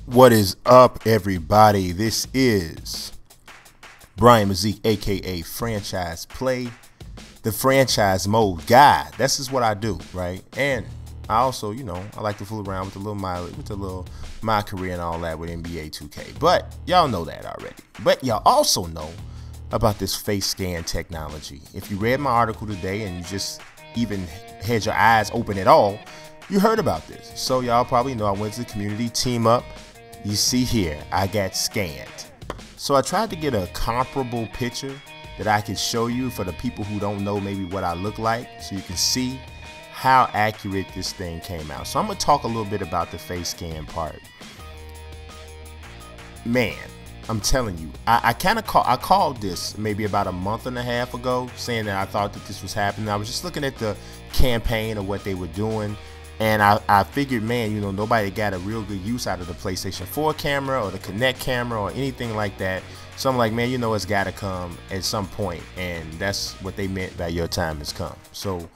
What is up, everybody? This is Brian Mazik, aka Franchise Play, the franchise mode guy. This is what I do, right? And I also, I like to fool around with my career and all that with NBA 2K. But y'all know that already. But y'all also know about this face scan technology. If you read my article today and you just even had your eyes open at all, you heard about this. So y'all probably know I went to the community team up. You see here, I got scanned. So I tried to get a comparable picture that I could show you for the people who don't know maybe what I look like, so you can see how accurate this thing came out. So I'm gonna talk a little bit about the face scan part. Man, I'm telling you, I called this maybe about a month and a half ago, saying that I thought that this was happening. I was just looking at the campaign of what they were doing. And I figured, man, nobody got a real good use out of the PlayStation 4 camera or the Kinect camera or anything like that. So I'm like, man, it's got to come at some point. And that's what they meant by your time has come. So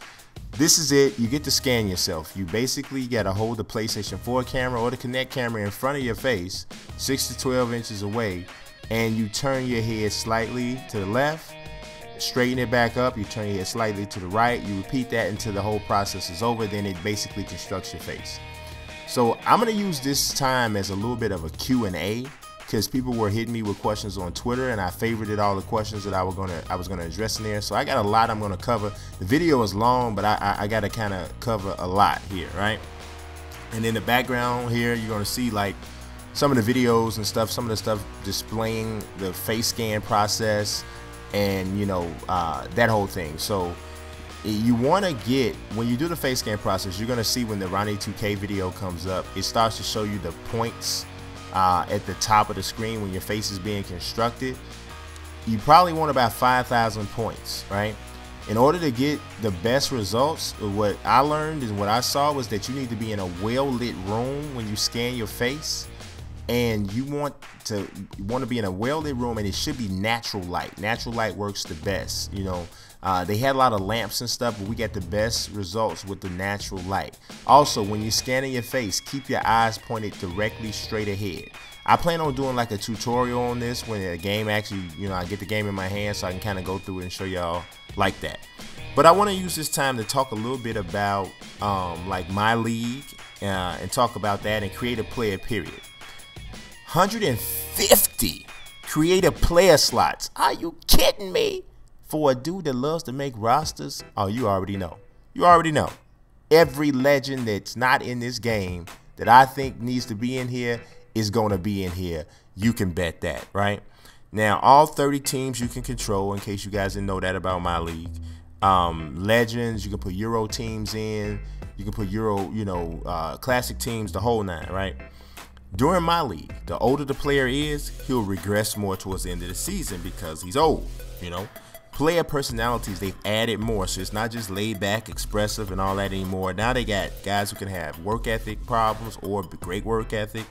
this is it. You get to scan yourself. You basically got to hold the PlayStation 4 camera or the Kinect camera in front of your face, 6 to 12 inches away, and you turn your head slightly to the left. Straighten it back up, you turn your head slightly to the right, you repeat that until the whole process is over, then it basically constructs your face. So I'm going to use this time as a little bit of a Q&A, because people were hitting me with questions on Twitter, and I favorited all the questions that I was going to address in there. So I got a lot I'm going to cover. The video is long, but I got to kind of cover a lot here, right? And in the background here, you're going to see like some of the videos and stuff, some of the stuff displaying the face scan process, and that whole thing. So you want to get, when you do the face scan process, you're going to see when the Ronnie 2K video comes up, it starts to show you the points at the top of the screen when your face is being constructed. You probably want about 5,000 points, right? In order to get the best results, what I learned and what I saw was that you need to be in a well-lit room when you scan your face. And you want to be in a well-lit room, and it should be natural light. Natural light works the best. They had a lot of lamps and stuff, but we got the best results with the natural light. Also, when you're scanning your face, keep your eyes pointed directly straight ahead. I plan on doing like a tutorial on this when the game actually, I get the game in my hand, so I can kind of go through it and show y'all like that. But I want to use this time to talk a little bit about like MyLeague and talk about that and create a player period. 150 creative player slots. Are you kidding me? For a dude that loves to make rosters? Oh, you already know. You already know. Every legend that's not in this game that I think needs to be in here is going to be in here. You can bet that, right? Now, all 30 teams you can control, in case you guys didn't know that about my league. Legends, you can put Euro teams in. You can put Euro, classic teams, the whole nine, right? During my league, the older the player is, he'll regress more towards the end of the season because he's old, Player personalities, they've added more, so it's not just laid back, expressive, and all that anymore. Now they got guys who can have work ethic problems or great work ethic,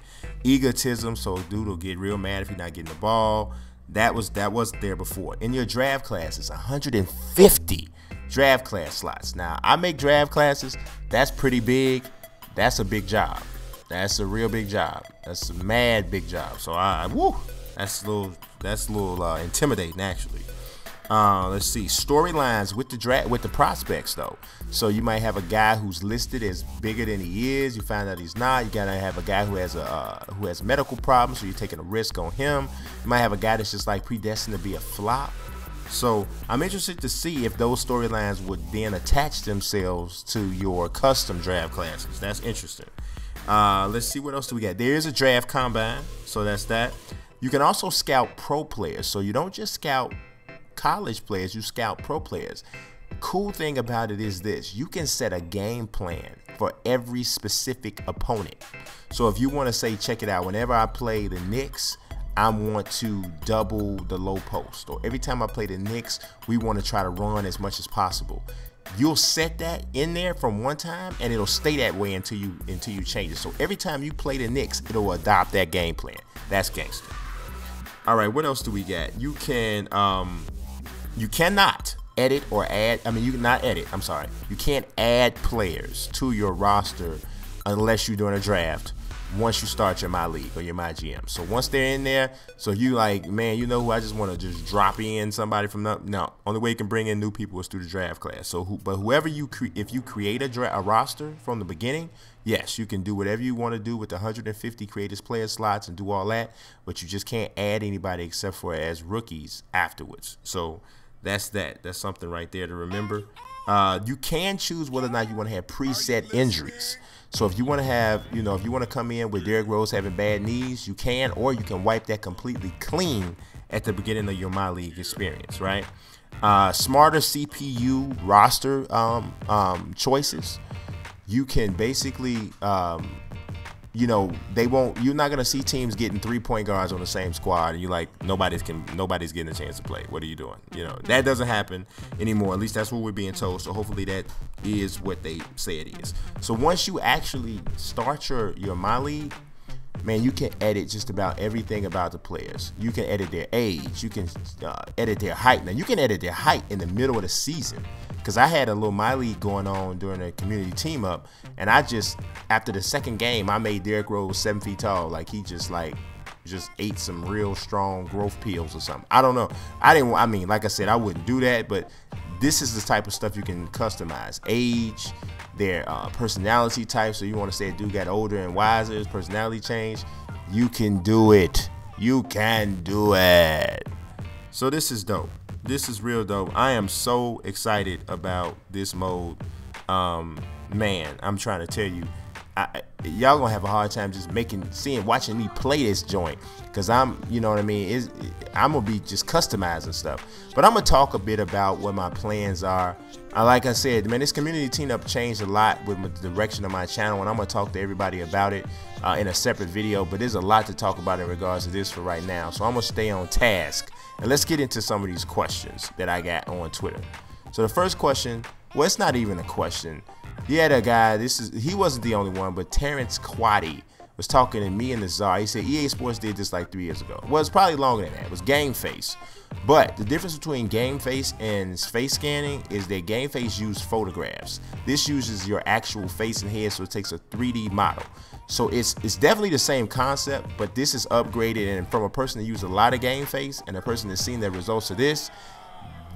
egotism, so a dude will get real mad if you're not getting the ball. That was there before. In your draft classes, 150 draft class slots. Now, I make draft classes, that's pretty big. That's a big job. That's a real big job. That's a mad big job. So that's a little intimidating actually. Let's see, storylines with the prospects though. So you might have a guy who's listed as bigger than he is. You find out he's not. You gotta have a guy who has medical problems, so you're taking a risk on him. You might have a guy that's just like predestined to be a flop. So I'm interested to see if those storylines would then attach themselves to your custom draft classes. That's interesting. Let's see, what else do we got? There is a draft combine, so that's that. You can also scout pro players, so you don't just scout college players, you scout pro players. Cool thing about it is this: you can set a game plan for every specific opponent. So if you want to say, check it out, whenever I play the Knicks, I want to double the low post, or every time I play the Knicks, we want to try to run as much as possible. You'll set that in there from one time, and it'll stay that way until you change it. So every time you play the Knicks, it'll adopt that game plan. That's gangster. All right, what else do we got? You cannot edit or add. You cannot edit. I'm sorry. You can't add players to your roster unless you're doing a draft. once you start your MyLeague or your MyGM. So once they're in there, so you like, man, you know who I just want to just drop in somebody from the, no, only way you can bring in new people is through the draft class. So but whoever you if you create a roster from the beginning, yes, you can do whatever you want to do with the 150 creators player slots and do all that, but you just can't add anybody except for as rookies afterwards. So that's something right there to remember. You can choose whether or not you want to have preset injuries. So if you want to have, you know, if you want to come in with Derrick Rose having bad knees, you can, or you can wipe that completely clean at the beginning of your MyLeague experience, right? Smarter CPU roster choices. You can basically, you know, you're not gonna see teams getting 3-point guards on the same squad, and you're like, nobody's getting a chance to play. What are you doing? You know, that doesn't happen anymore. At least that's what we're being told. So hopefully that is what they say it is. So once you actually start your MyLeague, man, you can edit just about everything about the players. You can edit their age. You can edit their height. Now you can edit their height in the middle of the season. Because I had a little MyLeague going on during a community team up, and I just, after the second game, I made Derrick Rose 7 feet tall. Like he just ate some real strong growth pills or something. I don't know. I mean, like I said, I wouldn't do that, but this is the type of stuff you can customize. Age, their personality type. So you want to say a dude got older and wiser, his personality changed. You can do it. You can do it. So this is dope. This is real dope. I am so excited about this mode. Man, I'm trying to tell you, y'all gonna have a hard time just watching me play this joint, because you know what I mean, I'm gonna be just customizing stuff. But I'm gonna talk a bit about what my plans are. Like I said, man, this community team up changed a lot with the direction of my channel, and I'm gonna talk to everybody about it in a separate video. But there's a lot to talk about in regards to this for right now, so I'm gonna stay on task. And let's get into some of these questions that I got on Twitter. So the first question, well, it's not even a question. He had a guy, he wasn't the only one, but Terrence Quaddy was talking to me and the Czar. He said EA Sports did this like 3 years ago. Well, it's probably longer than that. It was Game Face. But the difference between Game Face and face scanning is that Game Face uses photographs. This uses your actual face and head, so it takes a 3D model. So it's definitely the same concept, but this is upgraded, and from a person that used a lot of Game Face and a person that's seen the results of this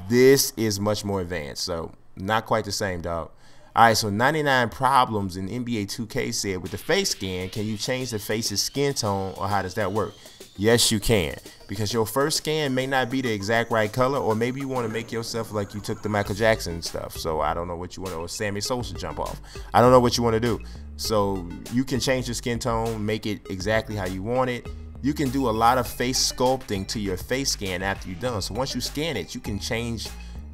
is much more advanced. So not quite the same, dog. All right, so 99 Problems in NBA 2K said, with the face scan, can you change the face's skin tone, or how does that work? Yes, you can, because your first scan may not be the exact right color, or maybe you want to make yourself like you took the Michael Jackson stuff. So I don't know what you want to, or Sammy Sosa jump off. I don't know what you want to do. So you can change your skin tone, make it exactly how you want it. You can do a lot of face sculpting to your face scan after you're done. So once you scan it, you can change,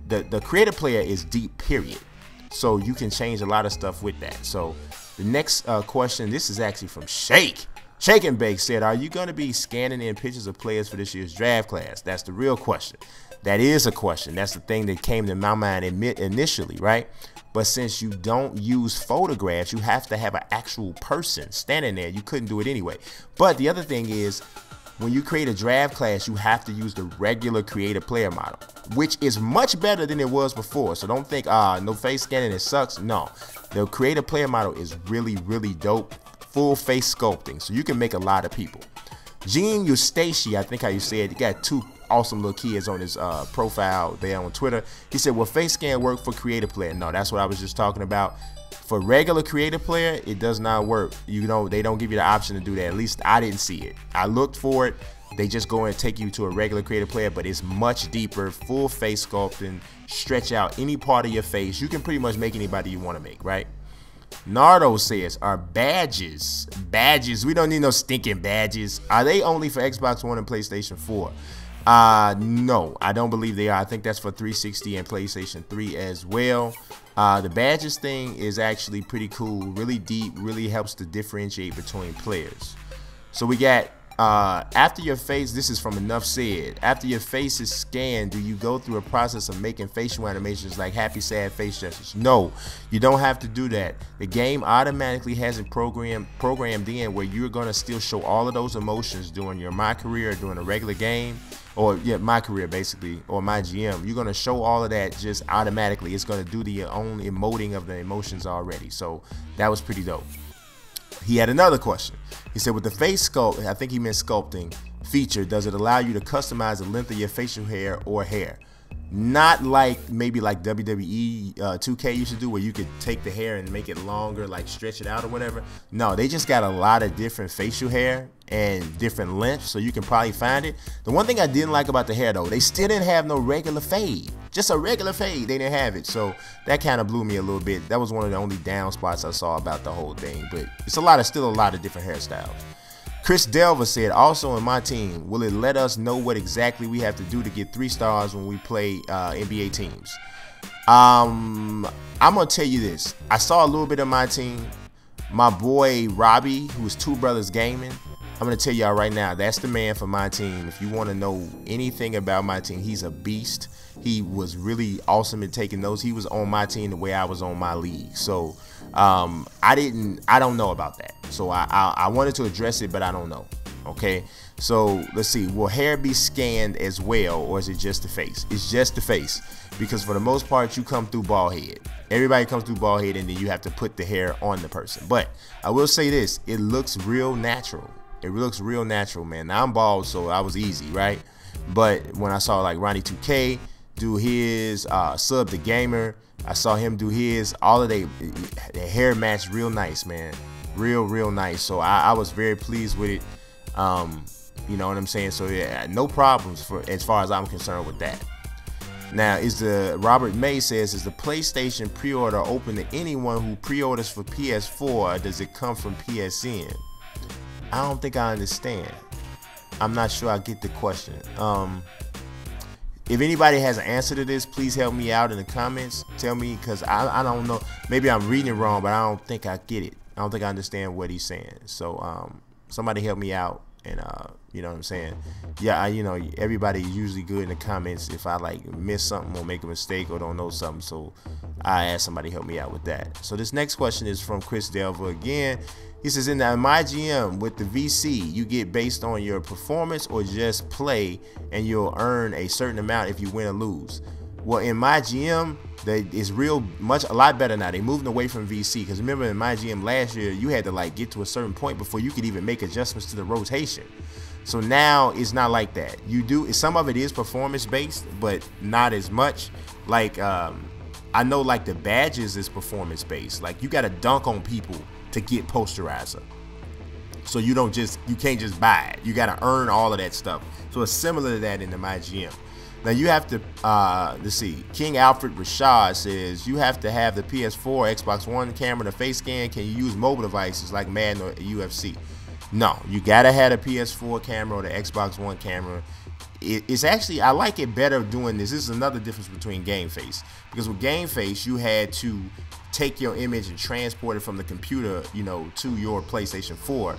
the creative player is deep, period. So you can change a lot of stuff with that. So the next question, this is actually from Shake and Bake, said, are you going to be scanning in pictures of players for this year's draft class? That's the real question. That is a question. That's the thing that came to my mind initially, right? But since you don't use photographs, you have to have an actual person standing there. You couldn't do it anyway. But the other thing is, when you create a draft class, you have to use the regular creative player model, which is much better than it was before. So don't think, no face scanning, it sucks. No, the creative player model is really, really dope. Full face sculpting, so you can make a lot of people. Gene Eustace, I think how you said, he got 2 awesome little kids on his profile there on Twitter. He said, will face scan work for creative player? No, that's what I was just talking about. For regular creative player, it does not work. You know, they don't give you the option to do that. At least I didn't see it. I looked for it. They just go and take you to a regular creative player, but it's much deeper, full face sculpting, stretch out any part of your face. You can pretty much make anybody you want to make, right? Nardo says, are badges, we don't need no stinking badges. Are they only for Xbox One and PlayStation 4? No, I don't believe they are. I think that's for 360 and PlayStation 3 as well. The badges thing is actually pretty cool, really deep, really helps to differentiate between players. So we got, after your face, this is from Enough Said, after your face is scanned, do you go through a process of making facial animations like happy, sad face gestures? No, you don't have to do that. The game automatically has it programmed in where you're going to still show all of those emotions during your My Career, during a regular game, or yeah, My Career basically, or MyGM. You're going to show all of that just automatically. It's going to do the own emoting of the emotions already. So that was pretty dope. He had another question. He said, with the face sculpt, I think he meant sculpting feature, does it allow you to customize the length of your facial hair or hair? Not like maybe like WWE 2K used to do, where you could take the hair and make it longer, like stretch it out or whatever. No, they just got a lot of different facial hair and different lengths, so you can probably find it. The one thing I didn't like about the hair though, they still didn't have no regular fade. Just a regular fade, they didn't have it. So that kind of blew me a little bit. That was one of the only down spots I saw about the whole thing. But it's still a lot of different hairstyles. Chris Delva said, also in my team, will it let us know what exactly we have to do to get 3 stars when we play NBA teams? I'm going to tell you this. I saw a little bit of my team. My boy Robbie, who's Two Brothers Gaming, I'm going to tell y'all right now, that's the man for my team. If you want to know anything about my team, he's a beast. He was really awesome at taking those. He was on my team the way I was on my league. So I don't know about that. So I wanted to address it, but I don't know. Okay, so let's see. Will hair be scanned as well, or is it just the face? It's just the face, because for the most part, you come through bald head. Everybody comes through bald head, and then you have to put the hair on the person. But I will say this: it looks real natural. It looks real natural, man. Now I'm bald, so I was easy, right? But when I saw like Ronnie 2K do his, Sub the Gamer, I saw him do his, all of their hair matched real nice, man. Real nice. So I was very pleased with it. You know what I'm saying? So yeah, no problems as far as I'm concerned with that. Now, Robert May says, is the PlayStation pre-order open to anyone who pre-orders for PS4, or does it come from PSN? I don't think I understand. I'm not sure I get the question. If anybody has an answer to this, please help me out in the comments. Tell me, because I don't know. Maybe I'm reading it wrong, but I don't think I get it. I don't think I understand what he's saying. So somebody help me out, and you know what I'm saying? Yeah, you know, everybody usually good in the comments if I like miss something or make a mistake or don't know something. So I ask somebody help me out with that. So this next question is from Chris Delva again. He says, in the MyGM with the VC, you get based on your performance or just play, and you'll earn a certain amount if you win or lose. Well, in MyGM, it's a lot better now. They're moving away from VC, because remember in MyGM last year, you had to like get to a certain point before you could even make adjustments to the rotation. So now it's not like that. Some of it is performance based, but not as much. Like I know like the badges is performance based. Like you got to dunk on people to get posterizer. So you can't just buy it. You got to earn all of that stuff. So it's similar to that in the MyGM. Now you have to, let's see, King Alfred Rashad says, you have to have the PS4, Xbox One camera, the face scan. Can you use mobile devices like Madden or UFC? No, you got to have a PS4 camera or the Xbox One camera. It's actually, I like it better doing this. This is another difference between Game Face. Because with Game Face, you had to take your image and transport it from the computer, you know, to your PlayStation 4.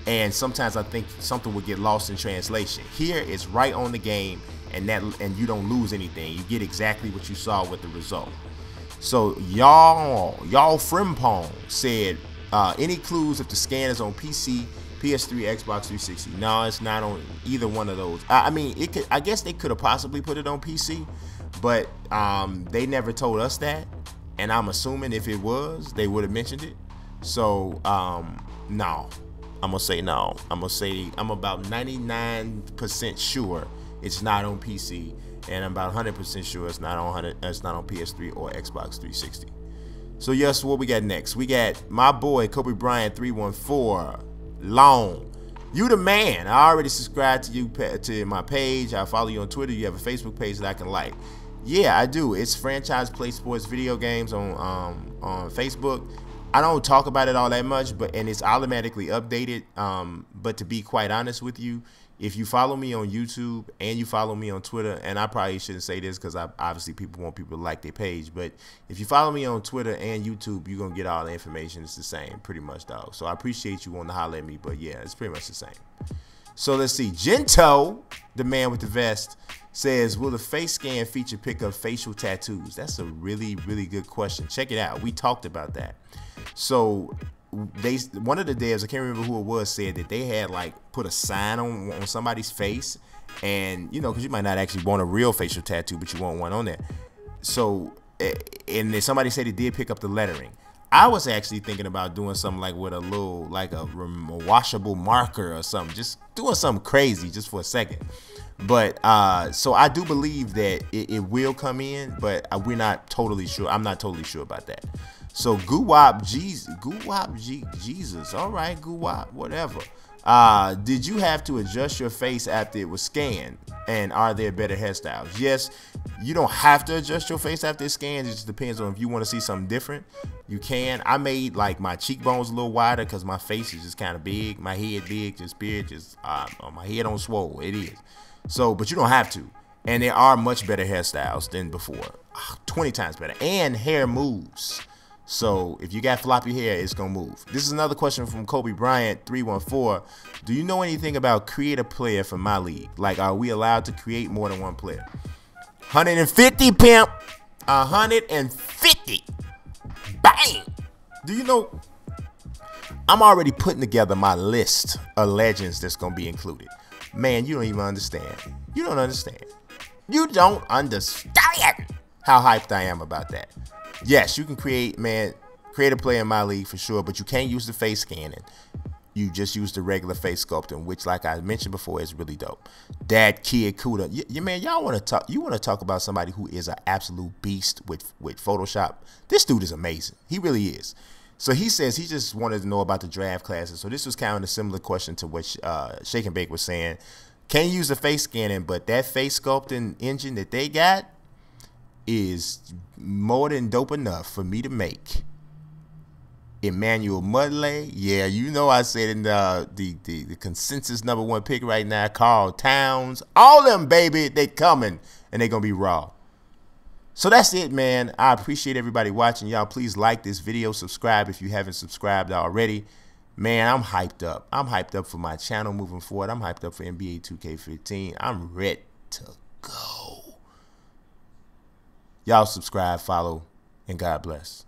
And sometimes I think something would get lost in translation. Here, it's right on the game, and you don't lose anything. You get exactly what you saw with the result. So y'all Frimpong said, any clues if the scan is on PC, PS3, Xbox 360? No, it's not on either one of those. I mean, I guess they could have possibly put it on PC, but they never told us that. And I'm assuming if it was, they would have mentioned it. So no, I'm gonna say no. I'm about 99% sure it's not on PC, and I'm about 100% sure it's not on PS3 or Xbox 360. So yes, what we got next? We got my boy Kobe Bryant 314. Long, you the man. I already subscribed to you to my page. I follow you on Twitter. You have a Facebook page that I can like. Yeah, I do. It's Franchise Play Sports Video Games on Facebook. I don't talk about it all that much, and it's automatically updated. But to be quite honest with you, if you follow me on YouTube and you follow me on Twitter, and I probably shouldn't say this because obviously people want people to like their page, but if you follow me on Twitter and YouTube, you're going to get all the information. It's the same, pretty much, dog. So I appreciate you wanting to holler at me, but yeah, it's pretty much the same. So let's see. Gento, the man with the vest, says, will the face scan feature pick up facial tattoos? That's a really, really good question. Check it out. We talked about that. So one of the devs, I can't remember who it was, said that they had like put a sign on somebody's face, and you know, because you might not actually want a real facial tattoo, but you want one on there. So and then somebody said it did pick up the lettering. I was actually thinking about doing something like with a little, like a washable marker or something, just doing something crazy just for a second. But so I do believe that it will come in, but we're not totally sure. I'm not totally sure about that. So Guwop Jesus, all right, Guwop, whatever. Did you have to adjust your face after it was scanned? And are there better hairstyles? Yes, you don't have to adjust your face after it's scanned. It just depends on if you want to see something different. You can. I made like my cheekbones a little wider because my face is just kind of big. My head big, just beard, just my head on swole. It is. So, but you don't have to. And there are much better hairstyles than before. 20 times better. And hair moves. So if you got floppy hair, it's going to move. This is another question from Kobe Bryant 314. Do you know anything about create a player for my league? Like, are we allowed to create more than one player? 150, pimp. 150. Bang. Do you know? I'm already putting together my list of legends that's going to be included. Man, you don't even understand. You don't understand. You don't understand how hyped I am about that. Yes, you can create a player in my league for sure, but you can't use the face scanning. You just use the regular face sculpting, which, like I mentioned before, is really dope. That Kid Kuda, man, y'all want to talk? You want to talk about somebody who is an absolute beast with Photoshop? This dude is amazing. He really is. So he says he just wanted to know about the draft classes. So this was kind of a similar question to what Shake and Bake was saying. Can't use the face scanning, but that face sculpting engine that they got is more than dope enough for me to make. Emmanuel Mudley, yeah, you know I said in the consensus #1 pick right now, Carl Towns, all them, baby, they coming, and they gonna be raw. So that's it, man. I appreciate everybody watching. Y'all, please like this video, subscribe if you haven't subscribed already. Man, I'm hyped up. I'm hyped up for my channel moving forward. I'm hyped up for NBA 2K15. I'm ready to go. Y'all subscribe, follow, and God bless.